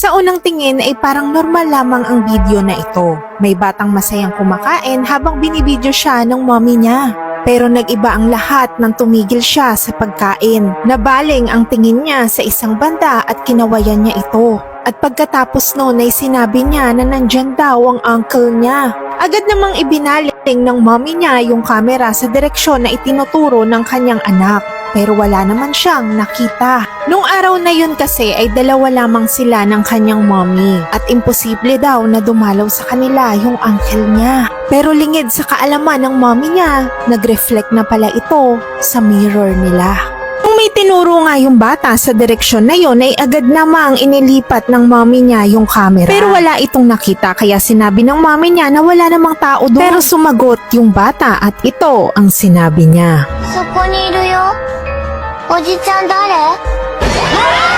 Sa unang tingin ay parang normal lamang ang video na ito. May batang masayang kumakain habang binibidyo siya ng mommy niya. Pero nag-iba ang lahat nang tumigil siya sa pagkain. Nabaling ang tingin niya sa isang banda at kinawayan niya ito. At pagkatapos noon ay sinabi niya na nandyan daw ang uncle niya. Agad namang ibinaling ng mommy niya yung camera sa direksyon na itinuturo ng kanyang anak. Pero wala naman siyang nakita. Nung araw na yun kasi ay dalawa lamang sila ng kanyang mommy at imposible daw na dumalaw sa kanila yung uncle niya. Pero lingid sa kaalaman ng mommy niya, nag-reflect na pala ito sa mirror nila. Nung may tinuro nga yung bata sa direksyon na yon ay agad namang inilipat ng mommy niya yung camera. Pero wala itong nakita kaya sinabi ng mommy niya na wala namang tao doon. Pero sumagot yung bata at ito ang sinabi niya. そこにいるよ。おじちゃん誰？